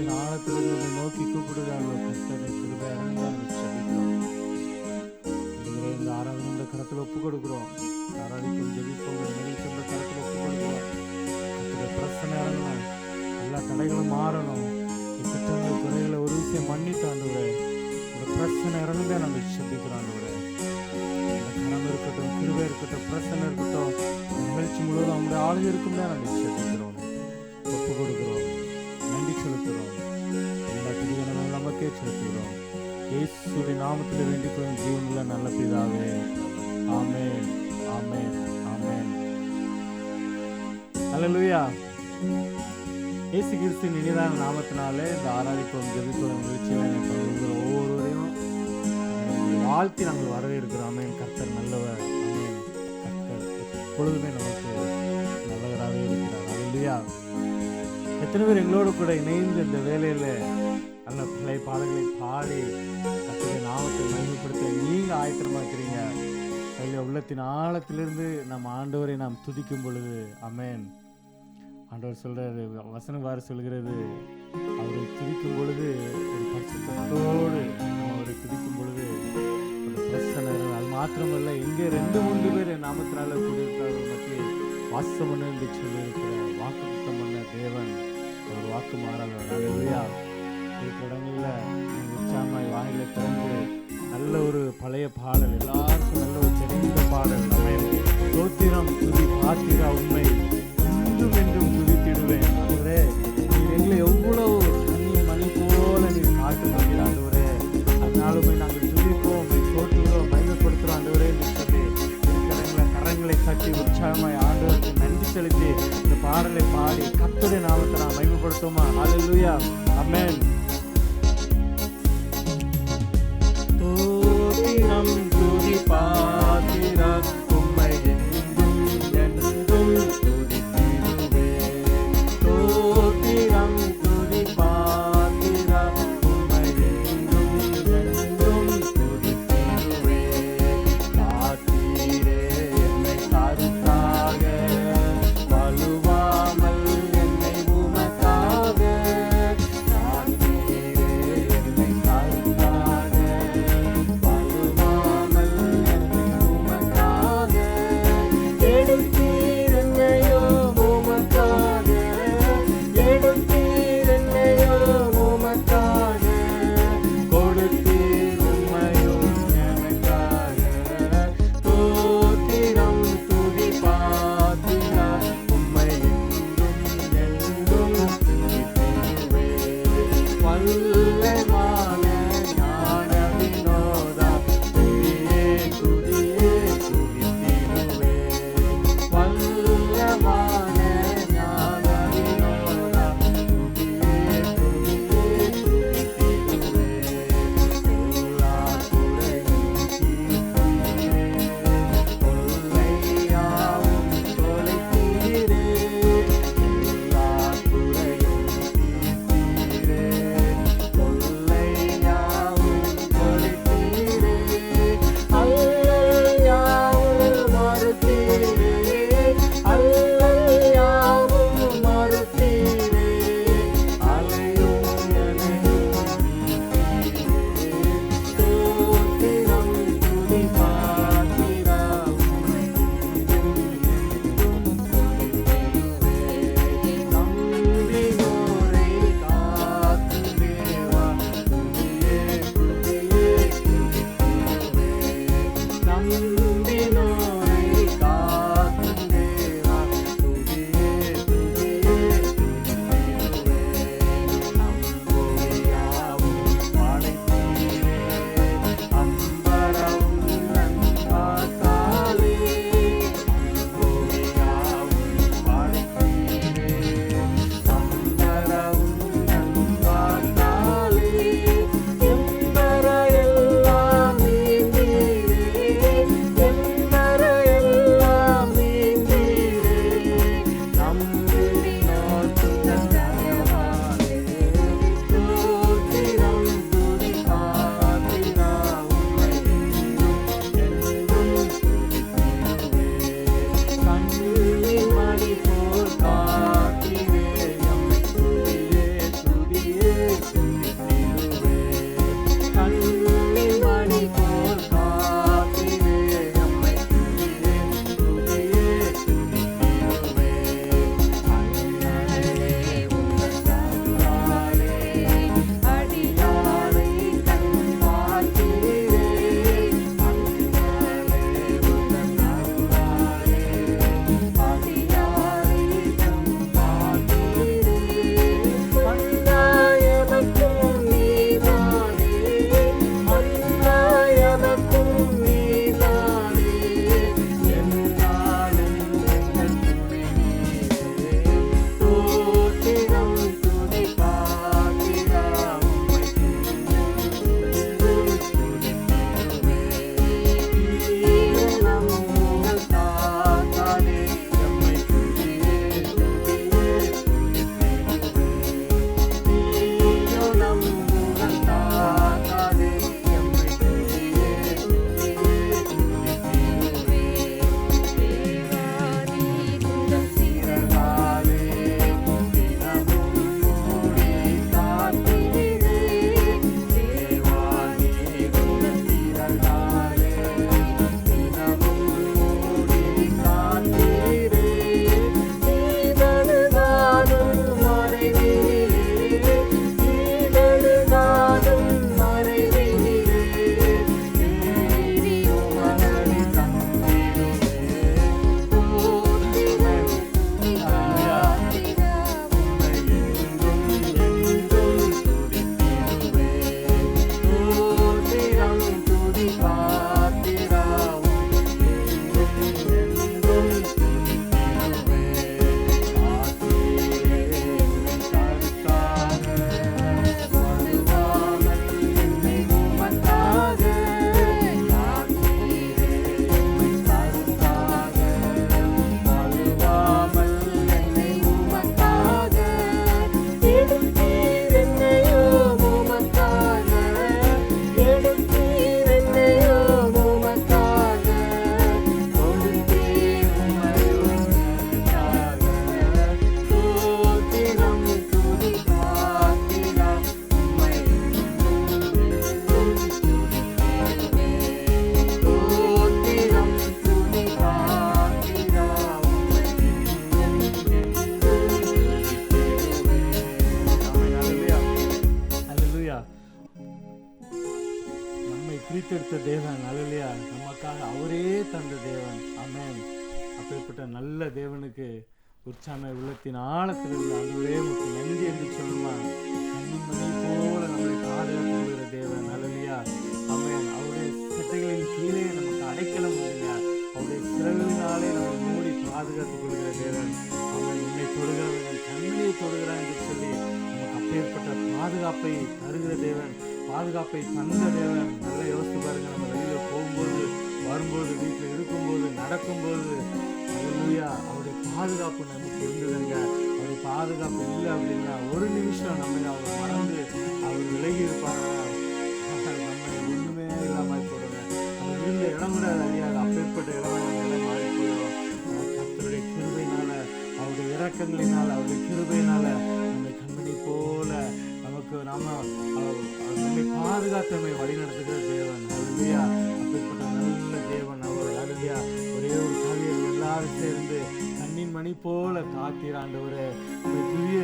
உள்ளத்தின் ஆழத்திலிருந்து உங்களை நோக்கி கூப்பிடுகிறார்கள். கர்த்தரை கிருபையாக செபிக்கிறோம். இந்த ஆராதனை இந்த கரத்தில் ஒப்பு கொடுக்கிறோம். ஆராதிக்கும் ஜெபிப்போம் நிகழ்ச்சி இந்த கரத்தில் ஒப்பு கொடுக்கிறோம். கர்த்தருடைய பிரச்சனை இறங்கணும், எல்லா தடைகளும் மாறணும், குற்றங்கள் குறைகளை ஒரு விஷயம் மன்னித்து ஆண்டவரே இந்த பிரச்சனை இறங்க நாங்கள் செபிக்கிறோம். ஆண்டவரே இந்த கரம் இருக்கட்டும், கிருபை இருக்கட்டும், பிரச்சனை இருக்கட்டும், நிகழ்ச்சி முழுவதும் அவங்களுடைய ஆளுகை இருக்கும் தான் நாங்கள் செபிக்கிறோம், ஒப்பு கொடுக்கிறோம், நன்றி செலுத்துகிறோம். எல்லா திருவிழாவும் நமக்கே செலுத்துகிறோம். இயேசுவின் நாமத்தில் வேண்டிக் கொள்ளும் ஜீவனுள்ள நல்ல பிதாவே, ஆமென், ஆமென், ஆமென். அல்லேலூயா. இயேசு கிறிஸ்துவின் இனிதான நாமத்தினாலே இந்த ஆராதிப்போம் ஜெபிப்போம் நிகழ்ச்சியில் ஒவ்வொருவரையும் வாழ்த்தி நாங்கள் வரவேற்கிறோம். ஆமென். கர்த்தர் நல்லவர். ஆமென். கர்த்தர் எப்பொழுதுமே நமக்கு நல்லவராகவே இருக்கிறார். அல்லேலூயா. எத்தனை பேர் எங்களோடு கூட இணைந்து இந்த வேலையில் நல்ல பிள்ளை பாடல்களை பாடி கர்த்தருடைய நாமத்தை மகிமைப்படுத்த நீங்கள் ஆயத்தமாக்கிறீங்க. கையில் உள்ளத்தின் ஆழத்திலிருந்து நம் ஆண்டவரை நாம் துதிக்கும் பொழுது, ஆமென். ஆண்டவர் சொல்கிறாரு, வசனம் வார சொல்கிறது, அவரை துதிக்கும் பொழுது ஒரு பரிசுத்தத்தோடு அவரை துதிக்கும் பொழுது ஒரு பிரச்சனை. அது மாத்திரமல்ல, இங்கே 2-3 பேர் நாமத்தினால கூடியிருக்கிறார்கள் மத்தியில் வாசம் பண்ண என்று சொல்லியிருக்கிற வாக்கு சுத்தம் பண்ண தேவன் ஒரு வாக்கு மாறாதவர். அல்லேலூயா. இருக்கிற இடங்களில் உற்சாகமாய் வாயில திறந்து நல்ல ஒரு பழைய பாடல், எல்லாருக்கும் நல்ல ஒரு தெரிந்த பாடல், ஆமென். ஸ்தோத்திரம் துதி பாத்திரா உண்மை என்றும் என்றும் துதித்திடுவேன். ஆண்டவரே, நீர் எங்களை எவ்வளவு மணி போல நீர் காத்து கொள்கிற ஆண்டவரே, அதனாலுமே நாங்கள் துதிப்போம், தோற்றுகிறோம், மகிமைப்படுத்துகிறோம் ஆண்டவரே என்று சொல்லி இருக்கிற கரங்களை கட்டி உற்சாகமாய் ஆண்டவருக்கு நன்றி செலுத்தி இந்த பாடலை பாடி கர்த்தருடைய நாமத்தை நான் மகிமைப்படுத்துவோமா? அல்லேலூயா. ஆமென். ஸ்தோத்திரம் துதி பாத்திரா உம்மை என்றும் என்றும் துதித்திடுவேன். ஸ்தோத்திரம் துதி பாத்திரா உம்மை என்றும் என்றும் துதித்திடுவேன். காத்தீரே என்னை கருத்தாக, வலுவாமல் என்னை உமக்காக, காத்தீரே என்னை கருத்தாக, வலுவாமல் என்னை பிரித்தெடுத்த தேவன், அல்லேலூயா, நமக்காக அவரே தந்த தேவன். ஆமென். அப்பேற்பட்ட நல்ல தேவனுக்கு உற்சாக உள்ளத்தின் ஆழத்திலிருந்து ஆண்டவரே உமக்கு நன்றி என்று சொல்லுமா. கண்ணின் மணி போல நம்மளை பாதுகாத்து கொள்கிற தேவன், அல்லேலூயா. ஆமென். அவருடைய சிட்டைகளின் கீழே நமக்கு அடைக்கலம் உண்டுங்க. அவருடைய சிறகுகளினாலே நம்மை மூடி பாதுகாத்துக் கொள்கிற தேவன். அவன் உன்னை தொடுகிறவன் கண்ணியை தொடுகிறான் என்று சொல்லி நமக்கு அப்பேற்பட்ட பாதுகாப்பை தருகிற தேவன், பாதுகாப்பை தந்த தேவன். நல்லா யோசித்து பாருங்க. நம்ம வெளியில் போகும்போது, வரும்போது, வீட்டில் இருக்கும்போது, நடக்கும்போது, அல்லேலூயா, அவருடைய பாதுகாப்பு நமக்கு இருந்ததுங்க. அவருடைய பாதுகாப்பு இல்லை அப்படின்னா ஒரு நிமிஷம் நம்ம அவர் மறந்து அவர் விலகி இருப்பாங்க. நம்ம ஒன்றுமே இல்லாமல் போடுங்க. நம்ம இருந்த இடம் கூட அறியாது. அப்பேற்பட்ட இடம் நம்ம மாறி போயிடும். கர்த்தருடைய கிருபையினால, அவருடைய இரக்கங்களினால், அவருடைய கிருபையினால நம்மை கண்மணி போல நமக்கு நம்மை பாதுகாத்து நம்மை வழி நடத்துகிற தேவன், அல்லேலூயா. அப்பேற்பட்ட நல்ல தேவன் அவர், அல்லேலூயா. ஒரே ஒரு காவியம் எல்லாரும் சேர்ந்து கண்ணின் மணி போல காத்தீர் ஆண்டவரே. உண்மை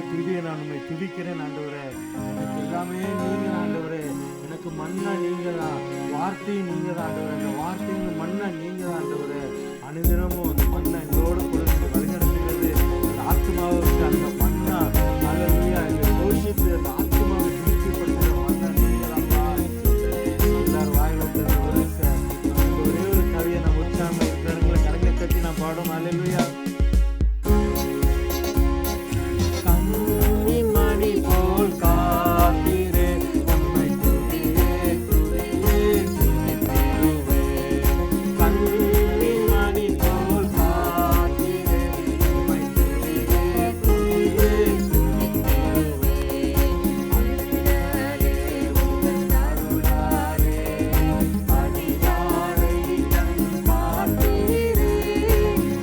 துதிய நான் உண்மை துதிக்கிறேன் ஆண்டவரே. எனக்கு எல்லாமே நீங்க ஆண்டவரே. எனக்கு மண்ணா நீங்க தான், வார்த்தையும் நீங்க தான் ஆண்டவரே. அந்த வார்த்தையும் மண்ணா நீங்க தான் ஆண்டவரே. அனுதினமும் அந்த மண்ணை எங்களோட கூட வழிநடத்துகிறது. அந்த ஆத்மாவுக்கு அந்த மண்ணா, அல்லேலூயா, எங்களை போஷித்து அந்த ஆத்மாவை திருப்திப்படுத்துகிற மண்ணா நீங்க தான்ப்பா. எல்லாரும் வாயில ஒரே ஒரு கவியை நம்ம உற்சாகம் இருக்கிறவங்களை கரங்களை கட்டி நான் பாடும். அல்லேலூயா. கண்ணின் மணி போல் காத்தீரே, உம்மை துதியே துதியே துதித்திடுவே. கண்ணின் மணி போல் காத்தீரே, உம்மை துதியே துதியே துதித்திடுவே. அன்பினாலே உந்தன் அருளாலே அடியாரை கண் பார்த்தீரே.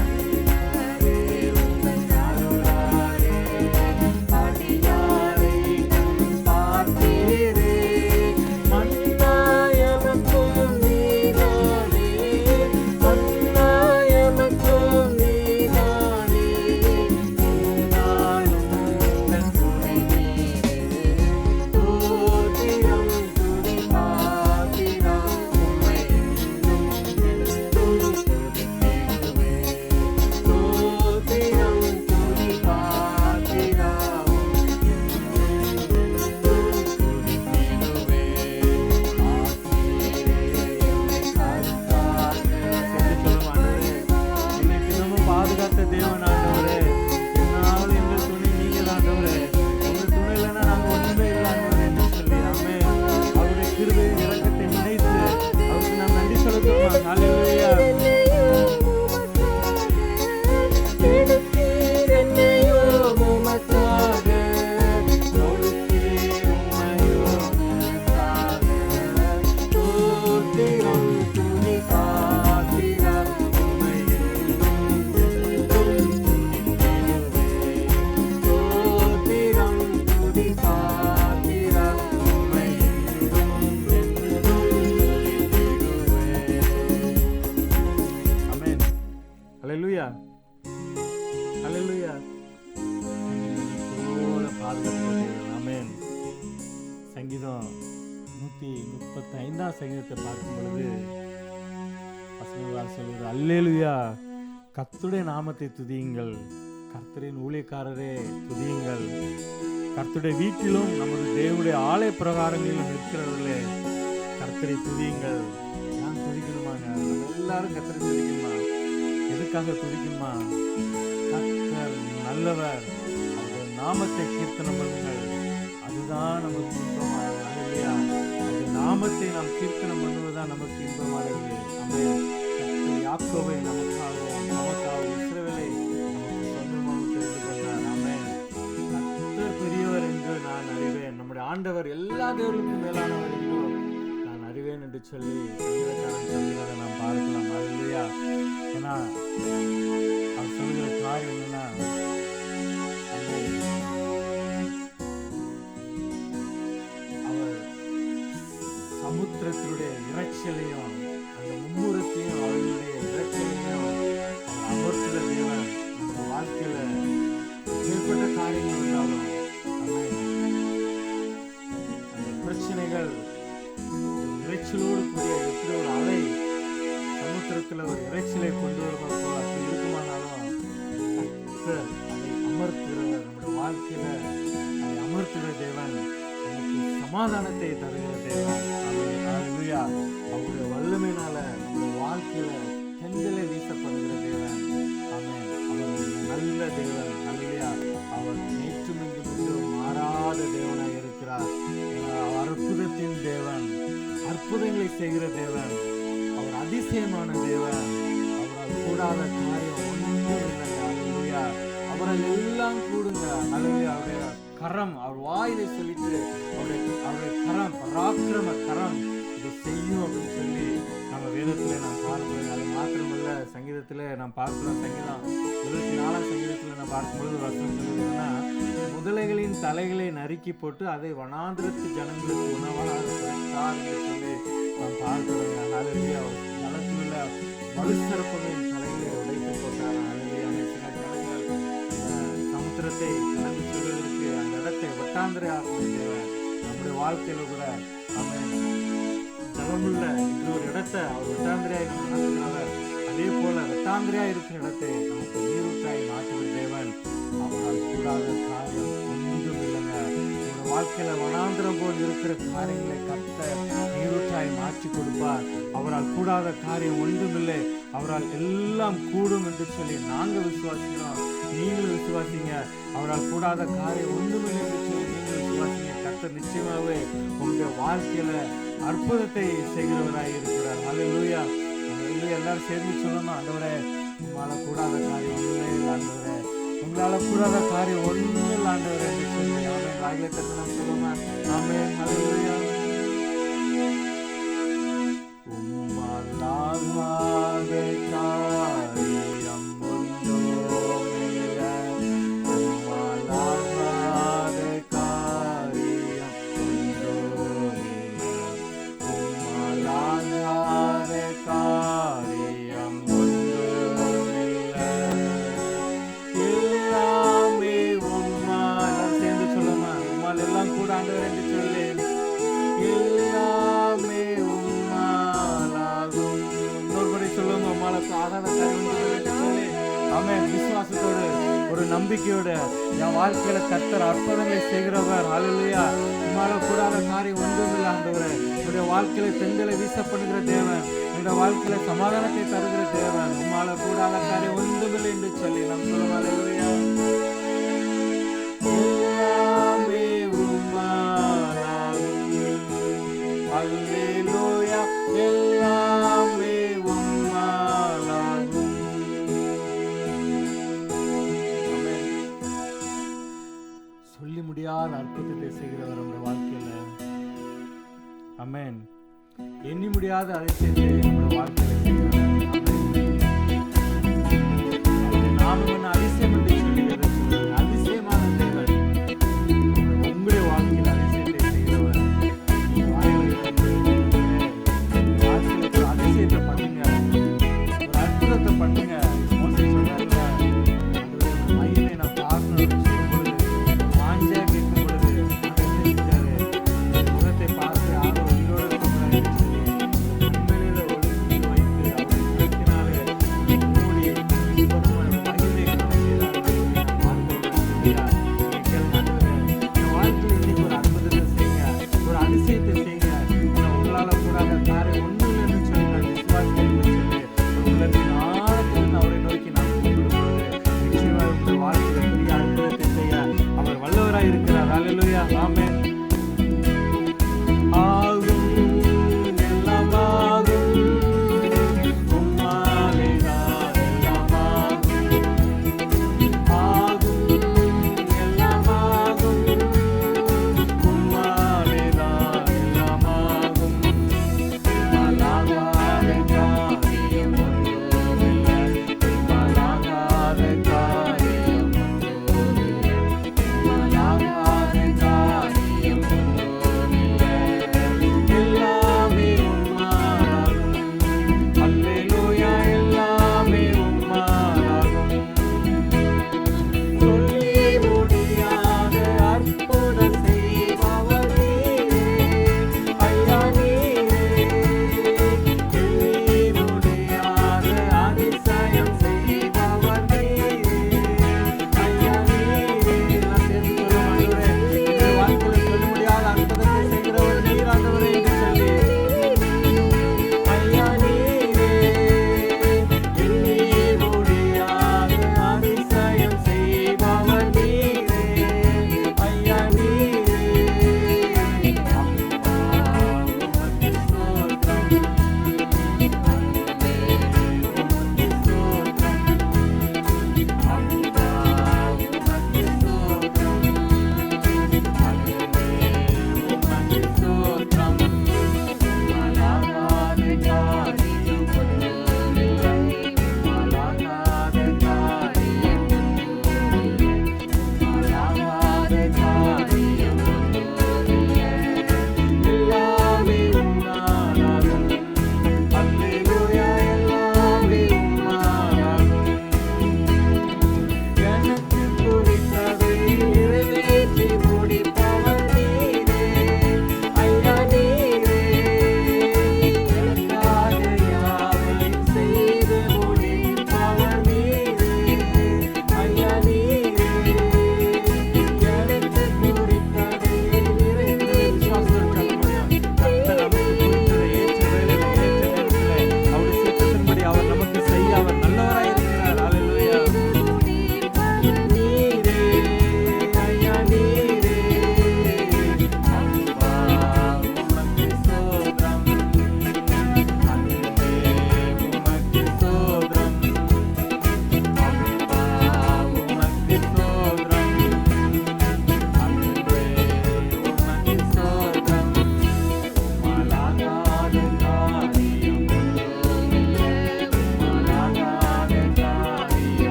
அன்பினாலே உந்தன் அருளாலே அடியாரை கண் பார்த்தீரே. மன்னாயமக்கும் நீதானே, மன்னாயமக்கும் நீதானே. என்னாலும் உந்தன் துணை நீரே. தோத்திரம் துதி பாத்திரம் உம்மை என்றும் என்றும் துதித்திடுவே. தோத்திரம் துதி பாத்திரம் பாதுகாத்த தேவன் ஆண்டவரே. என்னாலும் எங்கள் துணை நீங்க தான் ஆண்டவரே. உங்கள் துணை இல்லைன்னா நாங்கள் ஒன்றுமே இல்லை ஆண்டவரே என்று சொல்லி, ஆமே, அவருடைய கிருபை இரக்கத்தை நினைத்து அவருக்கு நாம் நன்றி செலுத்துவோம். அல்லேலூயா. எடுத்தீர் என்னையோ உமக்காக, கொடுத்தீர் உம்மையோ எனக்காக. தோத்திரம் துதி பாத்திரம் உம்மை என்றும் என்றும் துதித்திடுவே. தோத்திரம் துதி பாத்திரம் உம்மை என்றும் என்றும் துதித்திடுவே. ஆமென். அல்லேலூயா. அல்லேலூயா. போல பாதுகாக்கிற தேவன். ஆமென். சங்கீதம் 135 சங்கீதத்தை பார்க்கும் பொழுது வசனங்கள் சொல்வது, அல்லேலூயா, கர்த்தருடைய நாமத்தை துதியுங்கள், கர்த்தரின் ஊழியக்காரரே துதியுங்கள். கர்த்தருடைய வீட்டிலும் நமது தேவனுடைய ஆலய பிரகாரங்களிலும் இருக்கிறவர்களே கர்த்தரை துதியுங்கள். ஏன் துதிக்கணுமாங்க? நம்ம எல்லாரும் கர்த்தரை துதிக்கணுமா? எதுக்காக துதிக்கணுமா? கர்த்தர் நல்லவர், அவருடைய நாமத்தை கீர்த்தனம் பண்ணுங்கள். அதுதான் நமக்கு இன்பமானது. அல்லேலூயா. அவருடைய நாமத்தை நாம் கீர்த்தனம் பண்ணுவதுதான் நமக்கு இன்பமானது. ஆமென். கர்த்தர் யாக்கோபை நமக்காகவும் இஸ்ரவேலை நமக்கு சொந்தமாக தெரிந்து கொண்டார். ஆமென். கர்த்தர் பெரியவர் என்று நான் அறிவேன். நம்முடைய ஆண்டவர் எல்லா தேவர்களுக்கும் மேலானவர் என்று நான் அறிவேன் என்று சொல்லி சங்கீதக்காரன் சொல்கிறதை நாம் பார்க்கலாம். அல்லேலூயா. ஏன்னா அவர் சொல்கிற காரியம் என்னன்னா, அவர் சமுத்திரத்தினுடைய இறைச்சலையும் அந்த மும்முரத்தையும் அவர்களுடைய இறைச்சலையும் அவர் அமர்த்துகிற தேவன். நம்ம வாழ்க்கையில ஏற்பட்ட காரியங்கள் வந்தாலும் அந்த பிரச்சனைகள் இறைச்சலோடு கூடிய வாழ்க்கையில அதை அமர்த்துகிற தேவன், நமக்கு சமாதானத்தை தருகிற தேவன். ஹல்லேலூயா. அவருடைய வல்லமையினால நம்முடைய வாழ்க்கையில கண்களை வீசப்படுகிற தேவன். ஆமென். அவர் நல்ல தேவன். ஹல்லேலூயா. அவர் நேற்றும் இன்றும் மாறாத தேவனாய் இருக்கிறார். அவர் அற்புதத்தின் தேவன், அற்புதங்களை செய்கிற தேவன், அவர் அதிசயமான தேவன். அவரால் கூடாத காரியம் ஒன்றும் இல்லைங்க. ஹல்லேலூயா. அவரால் எல்லாம் கூடுங்க. ஹல்லேலூயா. அவருடைய கரம், அவர் வாயிலை சொல்லிட்டு அவருடைய கரம், பராக்கிரம கரம் இதை செய்யும் அப்படின்னு சொல்லி நம்ம வேதத்துல நாம் பார்க்கிறோம். அது மாத்திரமல்ல, சங்கீதத்துல நாம் பார்க்கிறோம். சங்கீதம் 24 சங்கீதத்துல நான் பார்க்கும்பொழுது வசனம் சொல்லுதுன்னா, முதலைகளின் தலைகளை நறுக்கி போட்டு அதை வனாந்திரத்து ஜனங்களுக்கு உணவாக கொடுத்தார் என்று சொல்லி நாம் பார்க்கிறோங்க. ஹல்லேலூயா. ஜலத்திலுள்ள வலுசரப்புகளின் தலைகளை உடைத்து போட்டார். ஹல்லேலூயா. சில ஜனங்கள் சமுத்திரத்தை கடந்து செல்வதற்கு அந்த இடத்தை வட்டாந்திரை ஆக்கின தேவன் நம்முடைய வாழ்க்கையில கூட அவன் ஜலமுள்ள இப்படி ஒரு இடத்தை அவர் வெட்டாந்திரையா நடத்தினார். அதே போல வெட்டாந்திரையா இருக்கிற இடத்தை நமக்கு நீரூற்றாய் மாற்றுகிற தேவன். அவரால் கூடாத காரியம் ஒன்றும் இல்லைங்க. ஒரு வாழ்க்கையில வனாந்திரம் போல் இருக்கிற காரியங்களை கர்த்தர் நீரூற்றாய் மாற்றி கொடுப்பார். அவரால் கூடாத காரியம் ஒன்றும் இல்லை. அவரால் எல்லாம் கூடும் என்று சொல்லி நாங்க விசுவாசிக்கிறோம். நீங்களும் விசுவாசிங்க. அவரால் கூடாத காரியம் ஒன்றுமில்லை என்று சொல்லி நீங்கள் விசுவாசிங்க. கர்த்தர் நிச்சயமாகவே உங்களுடைய வாழ்க்கையில அற்புதத்தை செய்கிறவராய் இருக்கிறார். ஹல்லேலூயா. எல்லாரும் சேர்ந்து சொல்லணும், ஆண்டவரே உங்களால கூடாத காரியம் ஒன்றுமே இல்லை ஆண்டவரே, உங்களால கூடாத காரியம் ஒன்றும் இல்லை ஆண்டவரே என்று சொல்லி ஆமென். வாயிலத்திற்கு நாம் சொல்லணும். ஆமென். ஹல்லேலூயா. உம்மாலாகாத காரியம் ஒன்றுமில்லை, உம்மாலாகாத காரியம் ஒன்றுமில்லை, உம்மாலாகாத காரியம் ஒன்றுமில்லை, எல்லாமே உம்மால். சேர்ந்து சொல்லுமா, உம்மால் எல்லாம் கூட ஆண்டவர் என்று சொல்லி எல்லாமே உம்மாலாகும். இன்னொருபடி சொல்லுங்க, உம்மாலுக்கு ஆகாத காரியம் என்று சொல்லி ஆமென். விசுவாசத்தோடு ஒரு நம்பிக்கையோட என் வாழ்க்கையில கர்த்தர் அற்புதங்களை செய்கிறவர். ஹல்லேலூயா. உம்மால கூடாத காரியம் ஒன்றுமில்லை ஆண்டவரே. என்னுடைய வாழ்க்கையில பெண்களை வீசப்படுகிற தேவன், என்னுடைய வாழ்க்கையில சமாதானத்தை தருகிற தேவன். உம்மால கூடாத காரியம் ஒன்றுமில்லை என்று சொல்லி நாம் சொல்லுவோம். ஹல்லேலூயா. எல்லாமே உம்மாலாகும். ஹல்லேலூயா. எல்லாமே உம்மாலாகும். ஆமென். சொல்லி முடியாத அற்புதத்தை செய்கிறவர் நம்முடைய வாழ்க்கையில. ஆமென். எண்ணி முடியாத அதிசயத்தை நம்முடைய வாழ்க்கையில செய்கிறவர். நானும் ஒன்று அதிசயம் என்று சொல்லி அதிசயமான தேவன் உங்களுடைய வாழ்க்கையில் அதிசயத்தை செய்கிறவர். வாழ்க்கையில் ஒரு அதிசயத்தை பண்ணுங்க, ஒரு அற்புதத்தை பண்ணுங்க. மோசே சொன்னார்ல, மயிலை நான் பார்க்கணும்னு சொல்லும்பொழுது, வாஞ்சா கேட்கும் பொழுது செஞ்சாரு. முகத்தை பார்த்து ஆக உயிரோடு இருக்கிறார் என்று சொல்லி உண்மையில ஒழுங்கி வைத்து அவர் முகத்தினாலே மூடி மகிழ்வை காண செய்தார். வாழ்க்கையில் இன்னைக்கு ஒரு அற்புதத்தை செய்யுங்க, ஒரு அதிசயத்தை செய்யுங்க. உங்களால கூடாத காரியம் ஒன்றும் இல்லைன்னு சொல்லி நான் விசுவாசிக்கிறேன் என்று சொல்லி உள்ளத்தின் ஆழத்தில் அவரை நோக்கி நான் கூப்பிடும்போது நிச்சயமாக உங்கள் வாழ்க்கையில் பெரிய அற்புதத்தை செய்ய அவர் வல்லவராய் இருக்கிறார். ஹல்லேலூயா. ஆமென். ஆகும் எல்லாம் ஆகும், உம்மாலே தான் எல்லாம் ஆகும். ஆகும் எல்லாம் ஆகும், உம்மாலே தான் எல்லாம் ஆகும். உம்மாலாகாத காரியம் ஒன்றுமில்லை, உம்மாலாகாத காரியம் ஒன்றுமில்லை, உம்மாலாகாத காரியம்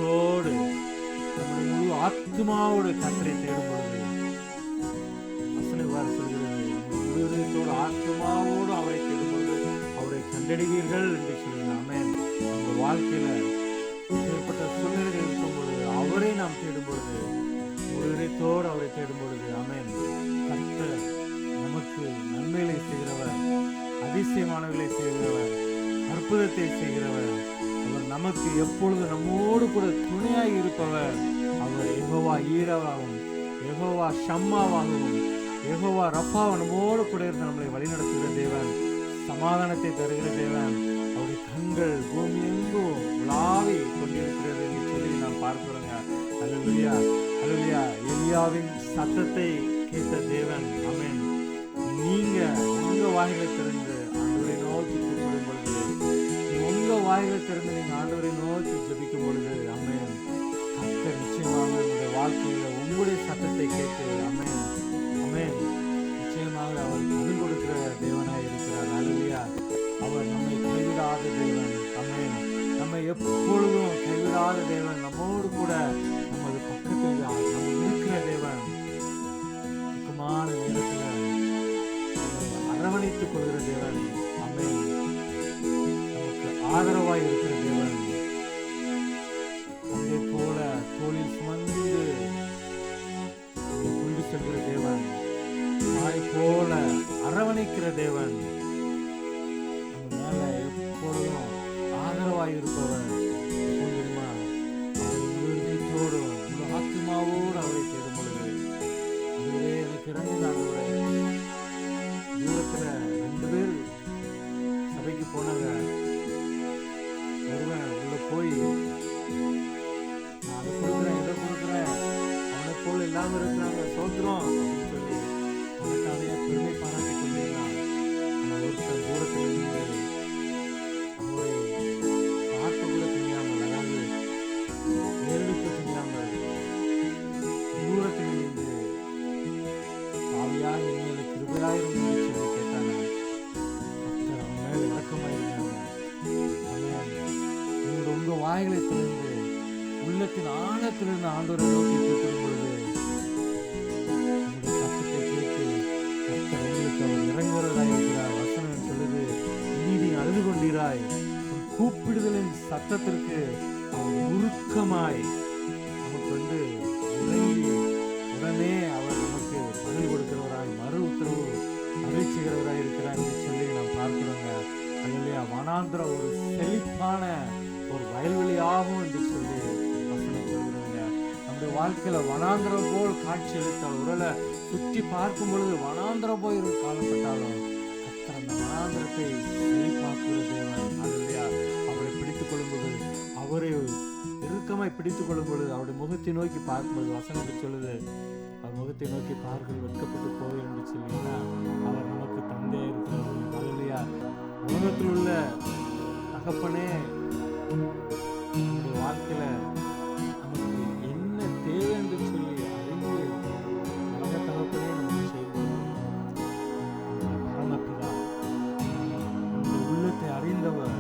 இதயத்தோடு நம்முடைய முழு ஆத்மாவோடு கர்த்தரை தேடும் பொழுது வசனம் சொல்கிறது, முழு இதயத்தோடு ஆத்மாவோடு அவரை தேடும் பொழுது அவரை கண்டடைவீர்கள் என்று சொல்லுங்க. ஆமென். நம்ம வாழ்க்கையில ஏற்பட்ட சூழ்நிலைகள் இருக்கும் பொழுது அவரை நாம் தேடும் பொழுது, முழு இதயத்தோடு அவரை தேடும் பொழுது, ஆமென், கர்த்தர் நமக்கு நன்மைகளை செய்கிறவர், அதிசயமானவர்களை செய்கிறவர், அற்புதத்தை செய்கிறவர். அவர் நமக்கு எப்பொழுது நம்மோடு கூட துணையாய் இருப்பவர். அவர் யெகோவா ஈராவாகவும், யெகோவா ஷம்மாவாகவும், யெகோவா ரஃபா நம்மோடு கூட இருந்து நம்மளை வழிநடத்துகிற தேவன், சமாதானத்தை தருகிற தேவன். அவருடைய கண்கள் பூமி எங்கும் உலாவி கொண்டிருக்கிறது என்று சொல்லி நாம் பார்க்கிறோங்க. அல்லேலூயா, அல்லேலூயா. எலியாவின் சத்தத்தை கேட்ட தேவன். ஆமென். நீங்க உங்க வாய்களை திறந்து ஆண்டவரை நோக்கி கூப்பிடும் பொழுது, உங்க வாய்களை திறந்து நீங்க ஆண்டவரை நோக்கி ஜெபிக்கும் பொழுது, ஆமென், கர்த்தர் நிச்சயமாக உங்களுடைய வாழ்க்கையில உங்களுடைய சத்தத்தை கேட்டு, ஆமென், ஆமென், நிச்சயமாக அவர் பதில் கொடுக்கிற தேவனாய் இருக்கிறார். அல்லேலூயா. அவர் நம்மை கைவிடாத தேவன். ஆமென். நம்மை எப்பொழுதும் கைவிடாத தேவன். நம்மோடு கூட நமது பக்கத்தில் நம்ம இருக்கிற தேவன். துக்கமான நேரத்தில் அரவணைத்துக் கொள்கிற தேவன். ஆமென். நமக்கு ஆதரவாய் இருக்கிற தேவன். அதே போல தோளில் சுமந்து கொண்டு செல்கிற தேவன். தாய் போல அரவணைக்கிற தேவன். நம்ம மேல எப்பொழுதும் ஆதரவாய் இருப்பவர். தெரியுமா? அவர் முழுதோடும் முழு ஆத்மாவோடு அவரை தேடும் பொழுது, அதுவே எனக்கு இறங்கினார். தூரத்துல 2 பேர் சபைக்கு போனாங்க. ஒருவன் உள்ள போய், நான் அதை கொடுக்குறேன், இதை கொடுக்குறேன், அவனை போல இல்லாம இருக்கிறாங்க, சோத்திரம் அப்படின்னு சொல்லி தனக்கான பெருமை பாராட்டி கொண்டிருந்தான். ஆனால் ஒருத்தர் தூரத்தில் இருந்து அவரை பார்க்க கூட தெரியாமல், அதாவது நேரிடுக்க தெரியாமல் தூரத்தில் இருந்து ஆவியாக என் மேல கிருபையாயிரும் சொல்லி கேட்டாங்க. கர்த்தர் அவன் மேல இரக்கமாயிருந்தாங்க. நீங்கள் உங்க வாய்களை திறந்து உள்ளத்தின் ஆழத்திலிருந்து ஆண்டவரை நோக்கி கூப்பிடும் பொழுது, உங்களுடைய சத்தத்தை கேட்டு கர்த்தர் உங்களுக்கு அவர் இறங்குகிறதாய் இருக்கிறார். வசனம் சொல்லுது, நீதி அழுது கொண்டீராய், உன் கூப்பிடுதலின் சத்தத்திற்கு அவர் உருக்கமாய் நமக்கு இறங்கி உடனே அவர் நமக்கு பதில் கொடுக்கிறவராய், மறு உத்தரவு அறிவிச்சுகிறவராய் இருக்கிறார் என்று சொல்லி நாம் பார்க்கிறோங்க. அல்லேலூயா. வனாந்திர ஒரு செழிப்பான ஒரு வயல்வெளியாகும் என்று சொல்லி வசனம் சொல்கிறோங்க. நம்முடைய வாழ்க்கையில வனாந்திரம் போல் காட்சி அளித்தால், உடலை சுற்றி பார்க்கும் பொழுது வனாந்திரம் போய் காணப்பட்டாலும் கர்த்தர் அந்த வனாந்திரத்தை செழிப்பாக்குகிற தேவன். அல்லேலூயா. அவரை பிடித்துக் கொள்ளும்போது, அவரை இறுக்கமாய் பிடித்துக் கொள்ளும் பொழுது, அவருடைய முகத்தை நோக்கி பார்க்கும்போது வசனத்தை சொல்லுது, அவர் முகத்தை நோக்கி பார்கள் வெட்கப்பட்டு போய் என்று சொல்லினா அவர் நமக்கு தந்தையா இருக்கிறார். அல்லேலூயா. உலகத்தில் உள்ள தகப்பனே நம்முடைய வாழ்க்கையில நமக்கு என்ன தேவை என்று சொல்லி அறிந்து நல்ல தகப்பனே நமக்கு செய்வது பரமபிதா. நம்முடைய உள்ளத்தை அறிந்தவர்,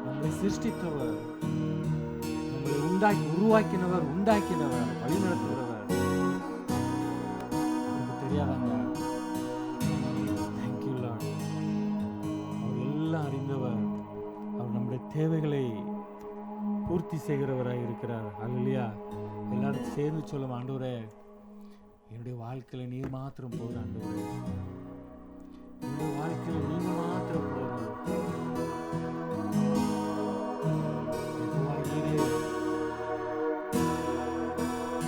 நம்மை சிருஷ்டித்தவர், நம்மளை உருவாக்கினவர், உண்டாக்கினவர், வழிநடத்துகிறவர். நமக்கு தெரியாதாங்க. Thank you Lord. அவர் எல்லாம் அறிந்தவர். அவர் நம்முடைய தேவைகளை பூர்த்தி செய்கிறவராக இருக்கிறார். அல்லேலூயா. எல்லாரும் சேர்ந்து சொல்லும், ஆண்டவரே, என்னுடைய வாழ்க்கையில நீர் மாத்திரம் போதும். ஆண்டவரே, என்னுடைய வாழ்க்கையில நீங்க மாத்திரம் போதும்.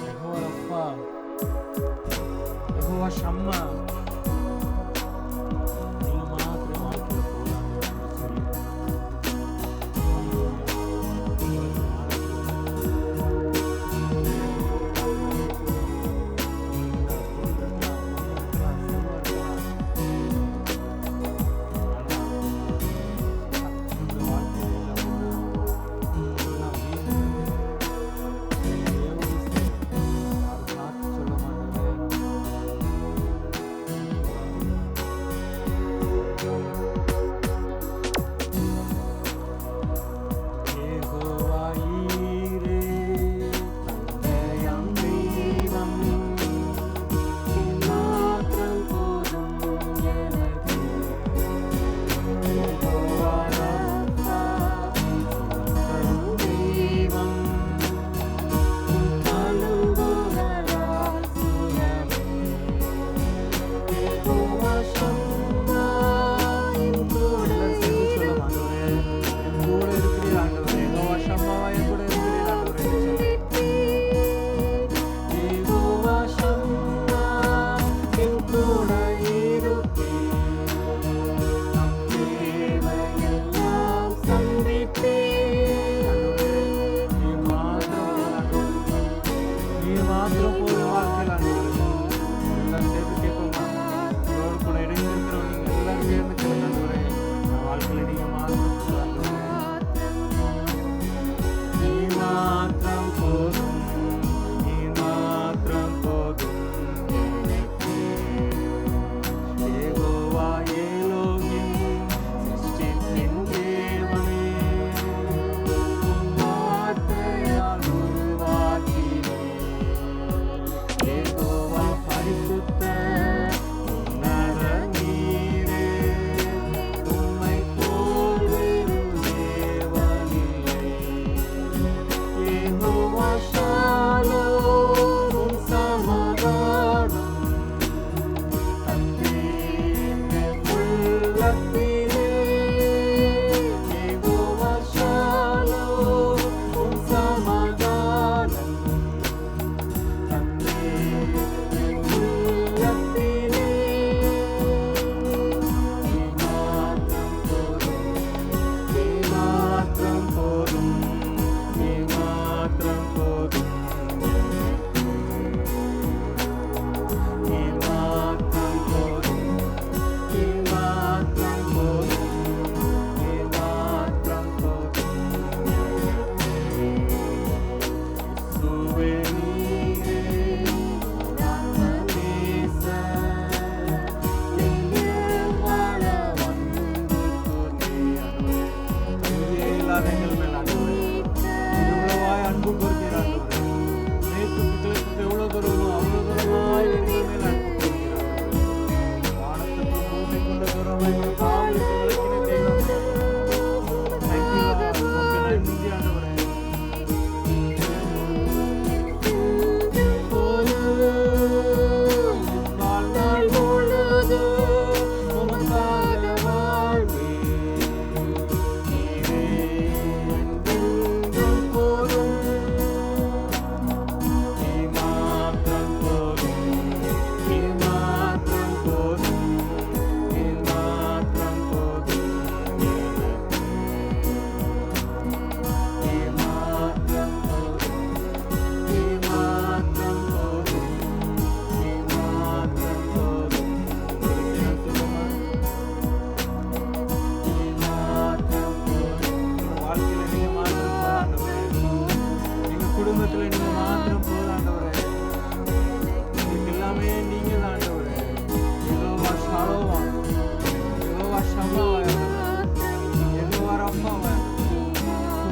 யெகோவா ரஃபா, யெகோவா ஷம்மா, நீங்க மாத்திரம் வாழ்க்கையில போதும் என்று சொல்லி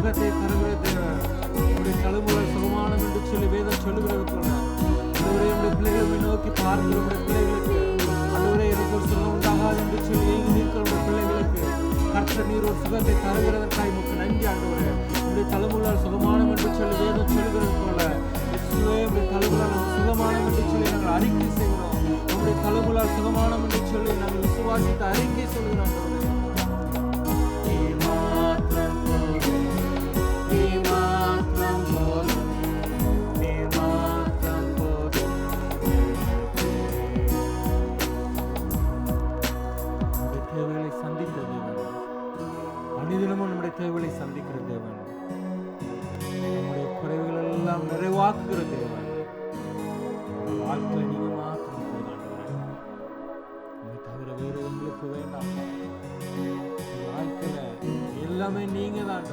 சுகத்தை தருகிற தேவன். உங்களுடைய தழும்புகள் சுகமானம் என்று சொல்லி வேதம் சொல்லுகிறது போல நம்முடைய பிள்ளைகளை நோக்கி பார்க்கிற பிள்ளைகளுக்கு அன்றுவரே எனக்கு ஒரு சுகம் உண்டாகாது என்று சொல்லி ஏங்கி நிற்கிற பிள்ளைகளுக்கு கர்த்தர் நீர் ஒரு சுகத்தை தருகிறதற்காக உமக்கு நன்றி ஆண்டவரே. உங்களுடைய தழும்புகளால் சுகமானம் என்று சொல்லி வேதம் சொல்லுகிறது போல உங்களுடைய தழும்புகளால் சுகமானம் என்று சொல்லி நாங்கள் அறிக்கை செய்கிறோம். உங்களுடைய தழும்புகளால் சுகமானம் என்று சொல்லி நாங்கள் விசுவாசித்து அறிக்கை சொல்கிறோம். அனுதினமும் நம்முடைய தேவைகளை சந்திக்கிற தேவன், நம்முடைய குறைவுகள் எல்லாம் நிறைவாக்குகிற தேவன். வாழ்க்கையில் நீங்க மாத்திரம் போதாண்டவரே, உங்களை தவிர வேறு உங்களுக்கு வேண்டாம். வாழ்க்கையில எல்லாமே நீங்க தான்.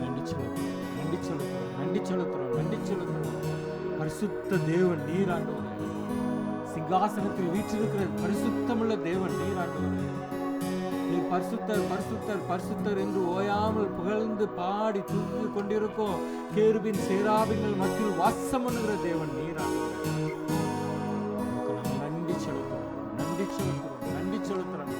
நன்றி செலுத்துறோம், நன்றி செலுத்துறோம், நன்றி செலுத்துறோம், நன்றி செலுத்துறோம். பரிசுத்த தேவன் நீர் ஆண்டவரே, சிங்காசனத்தில் வீற்றிருக்கிற பரிசுத்தமுள்ள தேவன் நீர் ஆண்டவரே. நீர் பரிசுத்தர் பரிசுத்தர் பரிசுத்தர் என்று ஓயாமல் புகழ்ந்து பாடி துதி கொண்டிருக்கும் கேருபின் சேராபின்கள் மத்தியில் வாசம் பண்ணுகிற தேவன் நீர் ஆண்டவரே. நன்றி செலுத்துறோம், நன்றி செலுத்துறோம், நன்றி செலுத்துறோம்.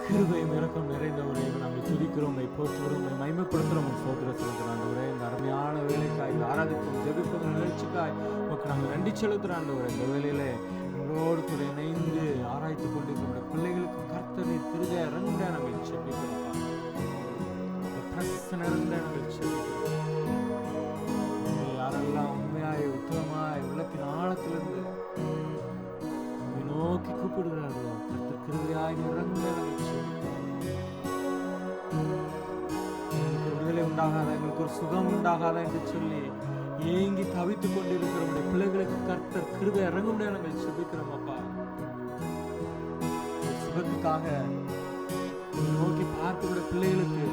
கிருபையும் இரக்கம் நிறைந்தவரே, நாங்கள் துதிக்கிறோம், போற்றுகிறோம், மகிமைப்படுத்துகிறோம். சோதர செலுத்துறாண்டவரே, இந்த அருமையான வேலைக்காய், இந்த ஆராதிக்கும் ஜெபிப்பதும் நிகழ்ச்சிக்காய் உமக்கு நாங்கள் நன்றி செலுத்துறாண்டவரே. இந்த வேலையில எங்களோடு கூட இணைந்து ஆராய்த்து கொண்டிருக்கிற பிள்ளைகளுக்கு கர்த்தரை கிருபை இறங்க நாங்கள் செபிக்கிறோம். பிரசன்ன இறங்க நாங்கள் செபிக்கிறோம். யாரெல்லாம் உண்மையாய் உத்தமமாய் உள்ளத்தின் ஆழத்திலிருந்து நோக்கி கூப்பிடுகிறார்களோ கர்த்தர் கிருபையாய் இறங்க நாங்கள் விடுதலை உண்டாகாத, எங்களுக்கு ஒரு சுகம் உண்டாகாத என்று சொல்லி ஏங்கி தவித்துக் கொண்டிருக்கிற பிள்ளைகளுக்கு கர்த்தர் கிருபை இறங்க முடியாது நாங்கள் செபிக்கிறோம். அப்பா, சுகத்துக்காக நோக்கி பார்க்கிற பிள்ளைகளுக்கு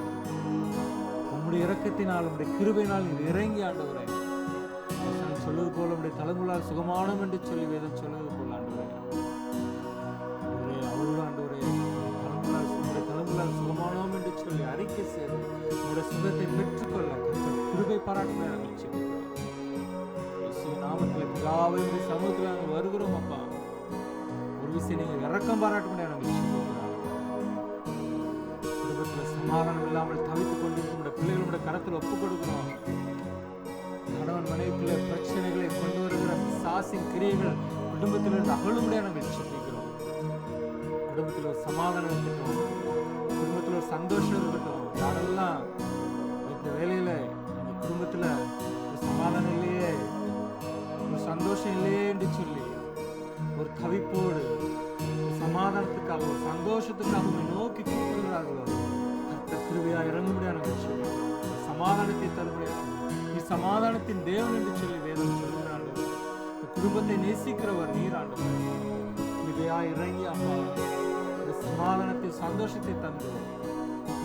உங்களுடைய இரக்கத்தினால் உங்களுடைய கிருபையினால் நீர் இறங்கி ஆண்டவரே சொல்லுவது போல உங்களுடைய தலைமுறையால் சுகமானம் என்று சொல்லி வேதம் சொல்லுவது போல ஆண்டவரே, அவரோடு ஆண்டவரே தலைமுறையால் சுகமானோம் என்று சொல்லி அறிக்கை செய்து உங்களுடைய சுகத்தை பெற்றுக்கொள்ள கிருபை பாராட்டுமே நாங்கள் செபிக்கிறோம். நாமத்தில் பிதாவின் சமூகத்தில் நாங்கள் வருகிறோம். அப்பா, ஒரு விஷயம் நீங்கள் இரக்கம் பாராட்டுமே நாங்கள் செபிக்கிறோம். குடும்பத்தில் சமாதானம் இல்லாமல் தவித்துக் கொண்டிருக்கிற பிள்ளைகளோட கரத்தில் ஒப்புக் கொடுக்கிறோம். கணவன் மனைவிக்குள்ள பிரச்சனைகளை கொண்டு வருகிற சாசின் கிரியைகள் குடும்பத்திலிருந்து அகழும்படியாக நாங்கள் செபிக்கிறோம். குடும்பத்தில் ஒரு சமாதானம் இருக்கட்டும், குடும்பத்தில் ஒரு சந்தோஷம் இருக்கட்டும். யாரெல்லாம் இந்த வேலையில எங்க குடும்பத்துல ஒரு சமாதானம் இல்லையே, ஒரு சந்தோஷம் இல்லையே என்று சொல்லி ஒரு தவிப்போடு சமாதானத்துக்காக ஒரு சந்தோஷத்துக்காக நோக்கி கூப்பிடுகிறார்களோ கர்த்தர் கிருபையா இறங்கும்படியாக நாங்கள் செபிக்கிறோம். சமாதானத்தை தரும்படியாக நீ சமாதானத்தின் தேவன் என்று சொல்லி வேதம் சொல்கிறார்கள். குடும்பத்தை நேசிக்கிறவர் நீர் ஆண்டவர். கிருபையா இறங்கி அப்பா இந்த சமாதானத்தை சந்தோஷத்தை தந்து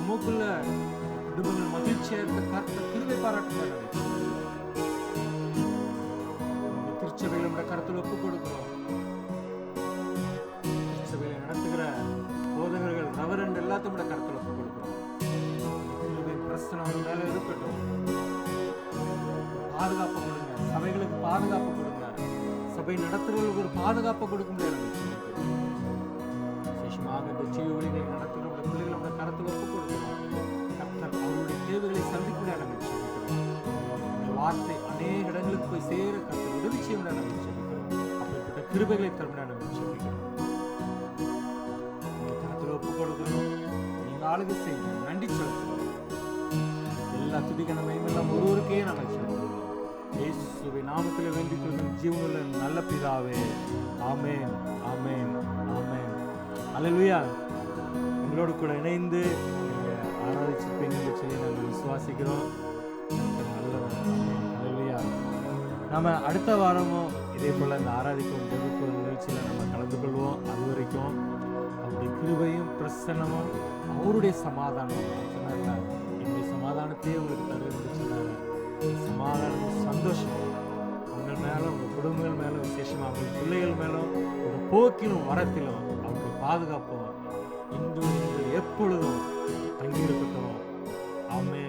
உமக்குள்ள குடும்பங்கள் மகிழ்ச்சியா இருக்க கர்த்தர் கிருபை பாராட்டுகிறார்கள். திருச்சபையில் நம்முடைய கருத்தில் ஒப்புக் கொடுக்கிறோம். திருச்சபையில நடத்துகிற போதகர்கள் ரெவரண்ட் எல்லாத்தையும் கருத்தில் ஒப்புக் கொடுக்கிறோம். பிரச்சனை மேல இருக்கட்டும், பாதுகாப்பு கொடுங்க, சபைகளுக்கு பாதுகாப்பு கொடுங்க, சபை நடத்துறவர்களுக்கு ஒரு பாதுகாப்பு கொடுக்க முடியாது. விசேஷமாக இந்த ஜீவனை நடத்துகிற பிள்ளைகளோட கருத்தில் ஒப்புக் கொடுக்கிறோம். கர்த்தர் அவருடைய தேவைகளை சந்திக்க முடியாது. இந்த வார்த்தை அநேக இடங்களுக்கு போய் சேர கர்த்தர் உதவி செய்ய முடியாது. அப்படிப்பட்ட கிருபைகளை தருமையான கருத்தில் ஒப்புக் கொடுக்கிறோம். நீங்க ஆளுகை செய்யுங்க, நன்றி செலுத்துங்க. எல்லா துதிகனமையும் எல்லாம் ஒருவருக்கே நாங்கள் செலுத்துகிறோம். இயேசுவின் நாமத்தில் வேண்டிக் கொள்ளும் ஜீவனுள்ள நல்ல பிதாவே, ஆமென், ஆமென், ஆமென். அல்லேலூயா. உங்களோடு கூட இணைந்து ஆராதிச்சிருப்பீங்க என்று சொல்லி நாங்கள் விசுவாசிக்கிறோம். நல்லவர். அல்லேலூயா. நம்ம அடுத்த வாரமும் இதே போல இந்த ஆராதிக்கும் ஜெபிக்கும் நிகழ்ச்சியில் நம்ம கலந்து கொள்வோம். அது வரைக்கும் அவருடைய கிருபையும் பிரசன்னமும் அவருடைய சமாதானம் சொன்னார்ல, என்னுடைய சமாதானத்தையே உங்களுக்கு தருவேன்னு சொன்னார். சமாதானம் சந்தோஷம் உங்கள் மேலும் உங்கள் குடும்பங்கள் மேலும் விசேஷமாக உங்கள் பிள்ளைகள் மேலும் ஒரு போக்கிலும் வரத்திலும் அவருடைய பாதுகாப்பும் இன்று எப்பொழுதும் தங்கியிருக்கட்டும். ஆமென்.